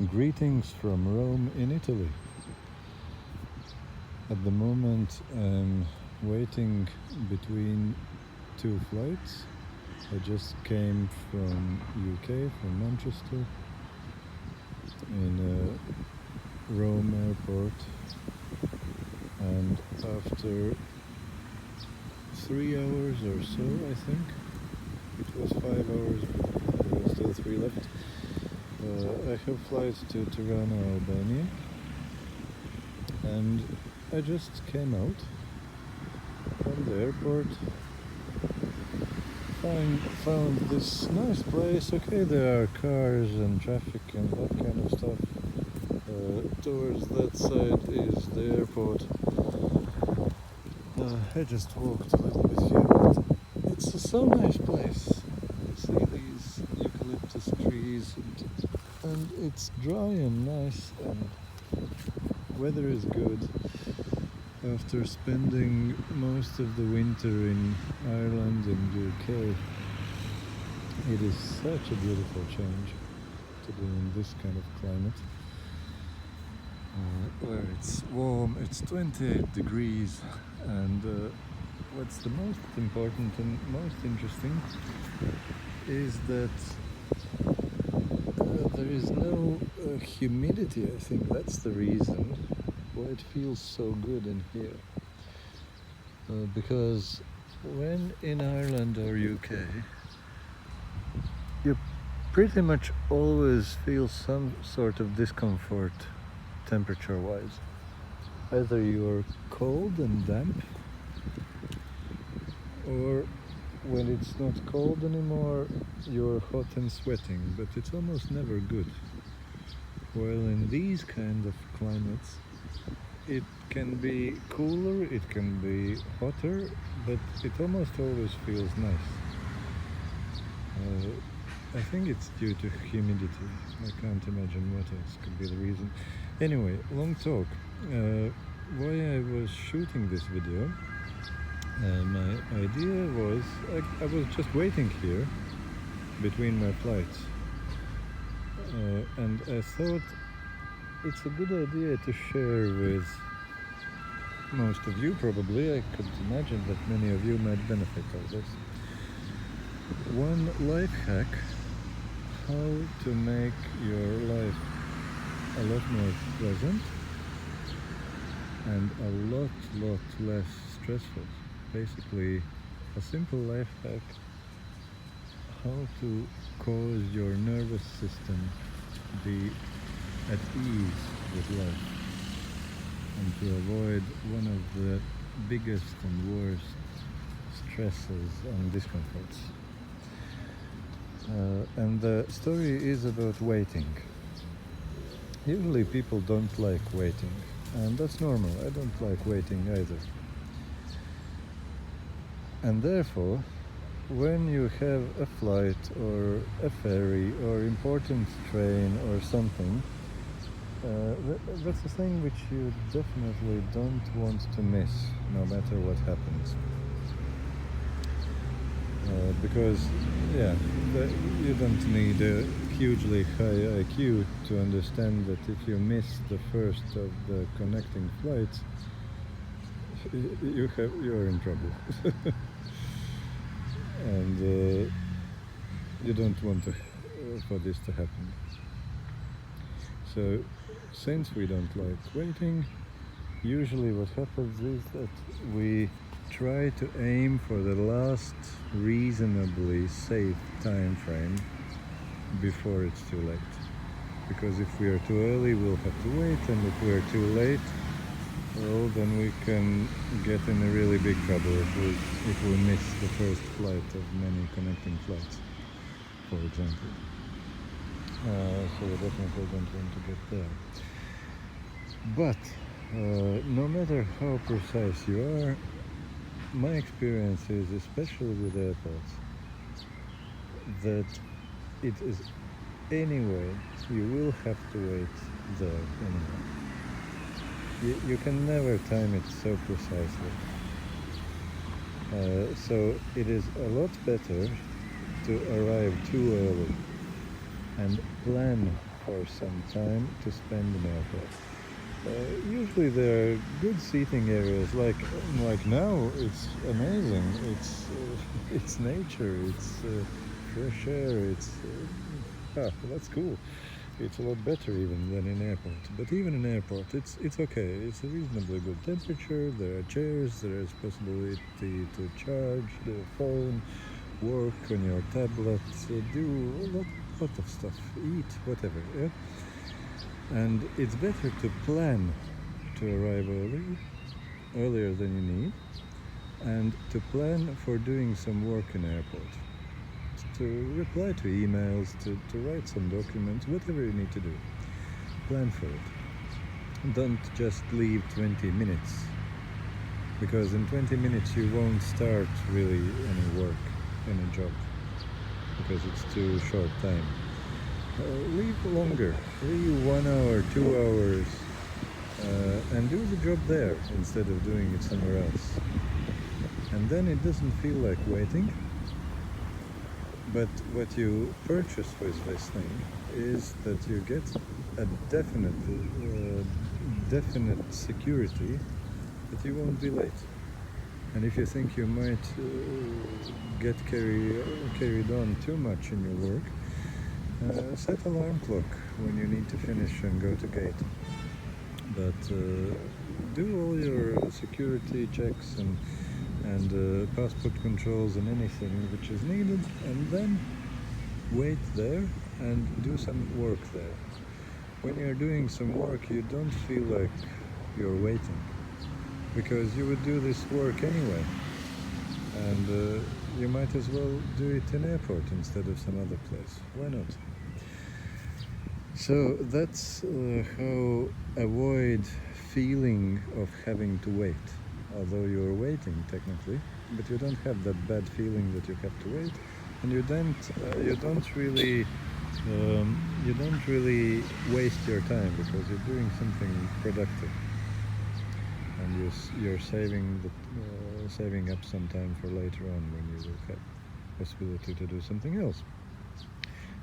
Greetings from Rome in Italy. At the moment I'm waiting between two flights. I just came from UK, from Manchester, in Rome airport, and after 3 hours or so, I think, it was 5 hours but there were still 3 left, I have flights to Tirana, Albania, and I just came out from the airport, found this nice place. Okay, there are cars and traffic and that kind of stuff. Towards that side is the airport. I just walked a little bit here, but it's a so nice place. You see these eucalyptus trees, and it's dry and nice, and weather is good. After spending most of the winter in Ireland and UK, it is such a beautiful change to be in this kind of climate, where it's warm, it's 28 degrees, and what's the most important and most interesting is that there is no humidity. I think that's the reason why it feels so good in here, because when in Ireland or UK you pretty much always feel some sort of discomfort temperature wise. Either you're cold and damp, or when it's not cold anymore you're hot and sweating, but it's almost never good. While in these kind of climates it can be cooler, it can be hotter, but it almost always feels nice. I think it's due to humidity. I can't imagine what else could be the reason. Anyway, long talk. Why I was shooting this video, my idea was, I was just waiting here between my flights, and I thought it's a good idea to share with most of you. Probably I could imagine that many of you might benefit of this. One life hack, how to make your life a lot more pleasant and a lot less stressful. Basically, a simple life hack, how to cause your nervous system to be at ease with life and to avoid one of the biggest and worst stresses and discomforts. And the story is about waiting. Usually people don't like waiting, and that's normal. I don't like waiting either. And therefore, when you have a flight or a ferry or important train or something, that's a thing which you definitely don't want to miss, no matter what happens. Because, yeah, you don't need a hugely high IQ to understand that if you miss the first of the connecting flights, you're in trouble. And you don't want for this to happen. So, since we don't like waiting, usually what happens is that we try to aim for the last reasonably safe time frame before it's too late. Because if we are too early, we'll have to wait, and if we're too late, well, then we can get in a really big trouble if we miss the first flight of many connecting flights, for example. So we definitely don't want to get there. But no matter how precise you are, my experience is, especially with airports, that it is anyway, you will have to wait there anyway. You can never time it so precisely. So it is a lot better to arrive too early and plan for some time to spend in airport. Usually there are good seating areas. Like now, it's amazing. It's nature. It's fresh air. That's cool. It's a lot better even than in airport. But even in airport, it's okay. It's a reasonably good temperature. There are chairs. There is possibility to charge the phone, work on your tablet, do lot of stuff, eat, whatever. Yeah? And it's better to plan to arrive earlier than you need, and to plan for doing some work in airport, to reply to emails, to write some documents, whatever you need to do. Plan for it. Don't just leave 20 minutes, because in 20 minutes you won't start really any work, any job, because it's too short time. Leave longer, leave 1 hour, 2 hours, and do the job there instead of doing it somewhere else. And then it doesn't feel like waiting. But what you purchase with this thing is that you get a definite security that you won't be late. And if you think you might get carried on too much in your work, set alarm clock when you need to finish and go to gate. But do all your security checks and passport controls and anything which is needed, and then wait there and do some work there. When you're doing some work, you don't feel like you're waiting, because you would do this work anyway, and you might as well do it in airport instead of some other place. Why not? So that's how avoid feeling of having to wait, although you're waiting technically, but you don't have that bad feeling that you have to wait, and you don't really waste your time, because you're doing something productive, and you're saving up some time for later on when you will have possibility to do something else.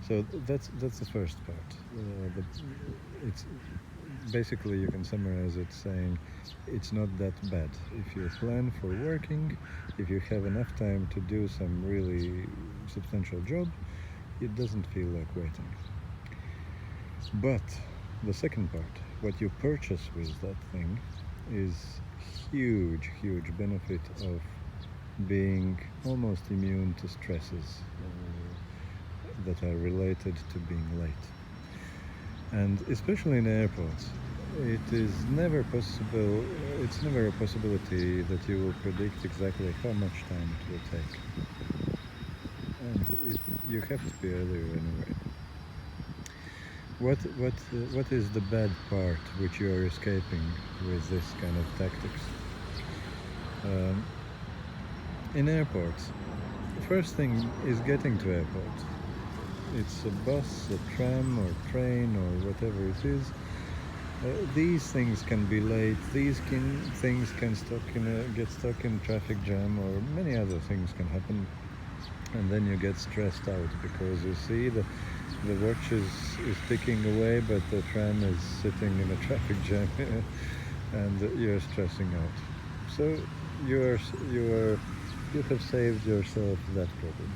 So that's the first part. It's basically, you can summarize it saying it's not that bad. If you plan for working, if you have enough time to do some really substantial job, it doesn't feel like waiting. But the second part, what you purchase with that thing, is huge benefit of being almost immune to stresses that are related to being late. And especially in airports, it's never a possibility that you will predict exactly how much time it will take. And you have to be earlier anyway. What is the bad part which you are escaping with this kind of tactics? In airports, the first thing is getting to airport. It's a bus, a tram or train or whatever it is. These things can be late. Things can get stuck in traffic jam, or many other things can happen, and then you get stressed out because you see the watch is ticking away, but the tram is sitting in a traffic jam, and you're stressing out. So you have saved yourself that problem.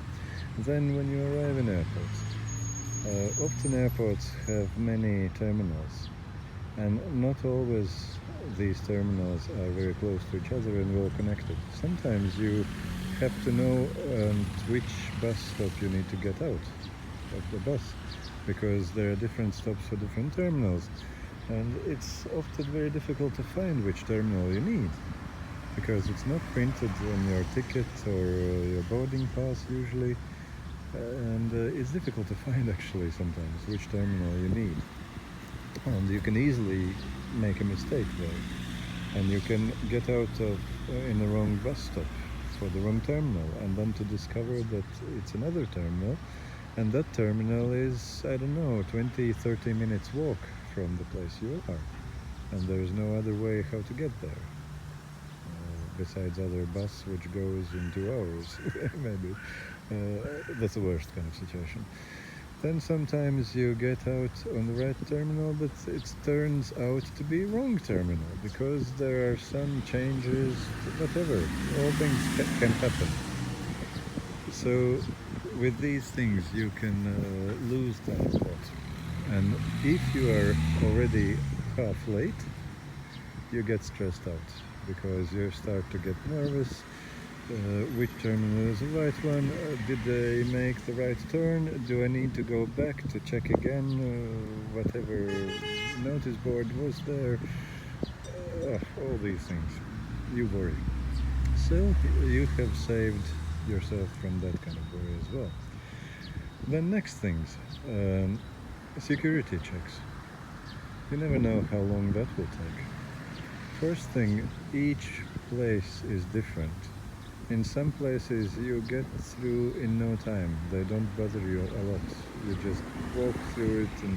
Then when you arrive in airports, often airports have many terminals, and not always these terminals are very close to each other and well connected. Sometimes you have to know which bus stop you need to get out of the bus, because there are different stops for different terminals, and it's often very difficult to find which terminal you need, because it's not printed on your ticket or your boarding pass usually, and it's difficult to find actually sometimes which terminal you need, and you can easily make a mistake there, and you can get out in the wrong bus stop for the wrong terminal, and then to discover that it's another terminal, and that terminal is, I don't know, 20-30 minutes walk from the place you are, and there's no other way how to get there besides other bus which goes in 2 hours maybe. That's the worst kind of situation. Then sometimes you get out on the right terminal, but it turns out to be wrong terminal because there are some changes, whatever. All things can happen. So with these things you can lose time a lot. And if you are already half late, you get stressed out because you start to get nervous. Which terminal is the right one? Did they make the right turn? Do I need to go back to check again? Whatever notice board was there. All these things. You worry. So you have saved yourself from that kind of worry as well. Then next things, security checks. You never know how long that will take. First thing, each place is different. In some places you get through in no time. They don't bother you a lot. You just walk through it and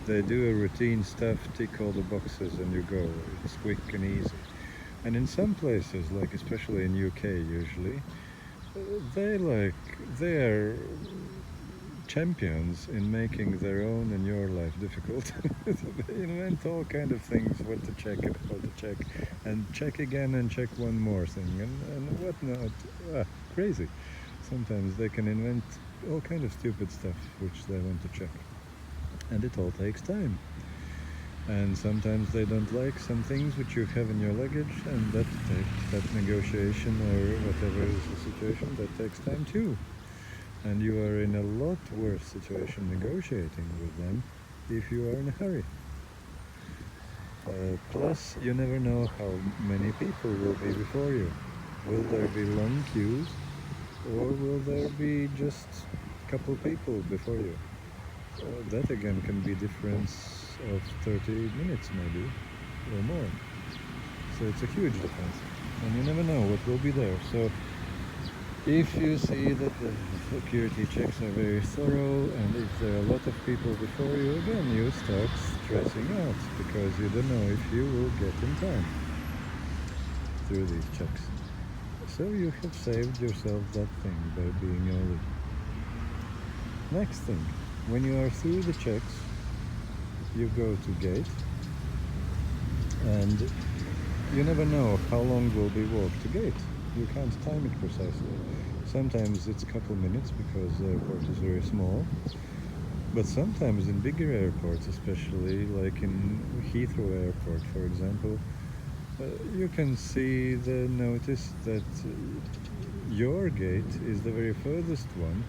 they do a routine stuff, tick all the boxes and you go. It's quick and easy. And in some places, like especially in UK usually, they are champions in making their own and your life difficult. They invent all kind of things, what to check and how to check, and check again and check one more thing and whatnot. Crazy. Sometimes they can invent all kind of stupid stuff which they want to check, and it all takes time. And sometimes they don't like some things which you have in your luggage, and that negotiation or whatever is the situation, that takes time too. And you are in a lot worse situation negotiating with them if you are in a hurry. Plus, you never know how many people will be before you. Will there be long queues, or will there be just a couple people before you? That again can be difference of 30 minutes maybe, or more. So it's a huge difference. And you never know what will be there. So if you see that the security checks are very thorough and if there are a lot of people before you, again you start stressing out because you don't know if you will get in time through these checks. So you have saved yourself that thing by being early. Next thing, when you are through the checks, you go to gate and you never know how long will be walk to gate. You can't time it precisely. Sometimes it's a couple minutes because the airport is very small, but sometimes in bigger airports, especially like in Heathrow Airport for example, you can see the notice that your gate is the very furthest one,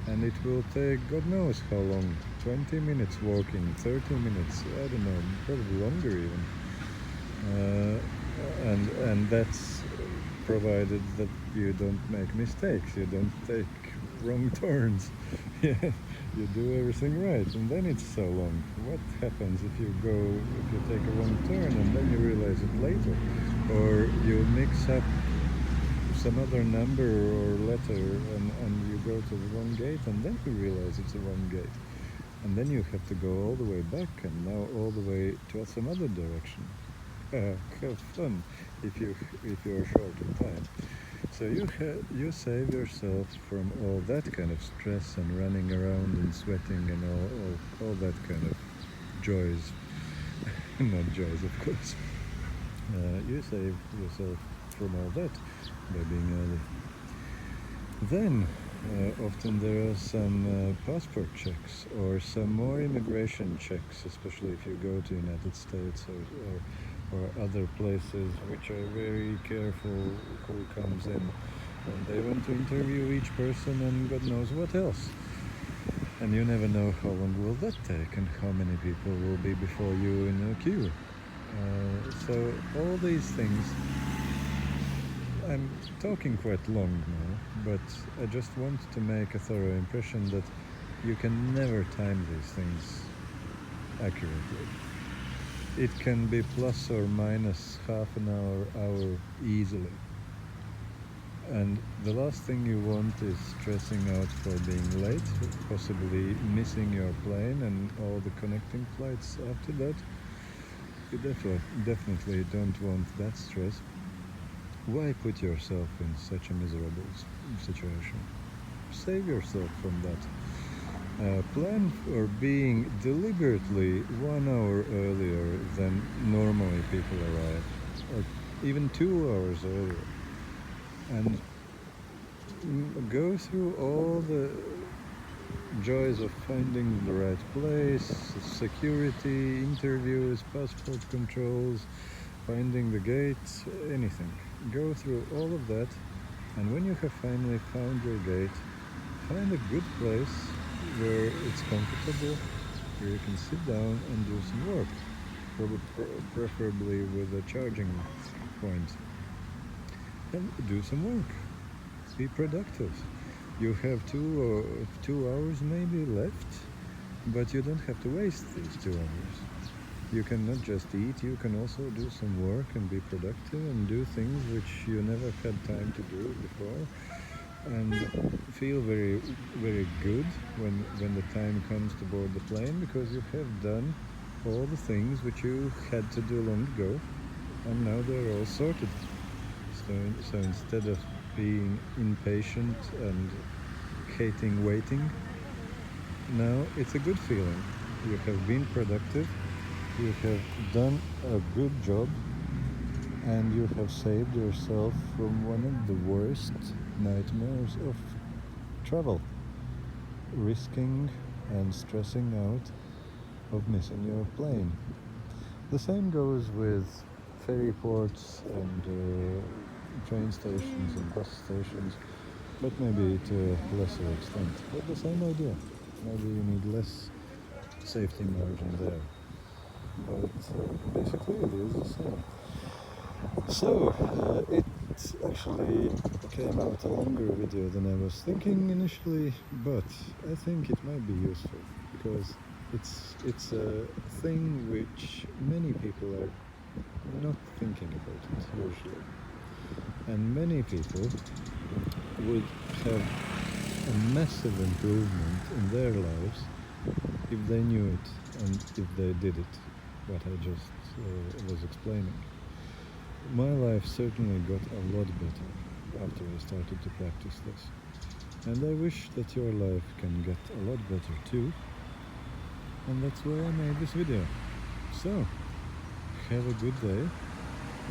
and it will take God knows how long, 20 minutes walking, 30 minutes, I don't know, probably longer even. And that's provided that you don't make mistakes, you don't take wrong turns. Yeah, you do everything right, and then it's so long. What happens if you take a wrong turn and then you realize it later, or you mix up some other number or letter and you go to the wrong gate and then you realize it's a wrong gate, and then you have to go all the way back and now all the way to some other direction. Have fun if you're short in time. So you save yourself from all that kind of stress and running around and sweating and all that kind of joys. Not joys, of course. You save yourself from all that by being early. Then often there are some passport checks or some more immigration checks, especially if you go to United States or other places which are very careful who comes in, and they want to interview each person and God knows what else, and you never know how long will that take and how many people will be before you in a queue. So all these things, I'm talking quite long now, but I just want to make a thorough impression that you can never time these things accurately. It can be plus or minus half an hour easily. And the last thing you want is stressing out for being late, possibly missing your plane and all the connecting flights after that. You definitely don't want that stress. Why put yourself in such a miserable situation? Save yourself from that. Plan for being deliberately 1 hour earlier than normally people arrive, or even 2 hours earlier, and go through all the joys of finding the right place, security, interviews, passport controls, finding the gates, anything. Go through all of that, and when you have finally found your gate, find a good place where it's comfortable, where you can sit down and do some work, preferably with a charging point, and do some work. Be productive. You have 2 hours maybe left, but you don't have to waste these 2 hours. You can not just eat, you can also do some work and be productive and do things which you never had time to do before, and feel very, very good when the time comes to board the plane, because you have done all the things which you had to do long ago, and now they're all sorted. So instead of being impatient and hating waiting, now it's a good feeling. You have been productive, you have done a good job, and you have saved yourself from one of the worst nightmares of travel, risking and stressing out of missing your plane. The same goes with ferry ports and train stations and bus stations, but maybe to a lesser extent. But the same idea. Maybe you need less safety margin there. But basically it is the same. So it actually came out a longer video than I was thinking initially, but I think it might be useful because it's a thing which many people are not thinking about it usually, and many people would have a massive improvement in their lives if they knew it and if they did it, what I just was explaining. My life certainly got a lot better after I started to practice this, and I wish that your life can get a lot better too, and that's why I made this video. So, have a good day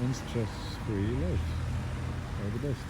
and stress-free life. All the best.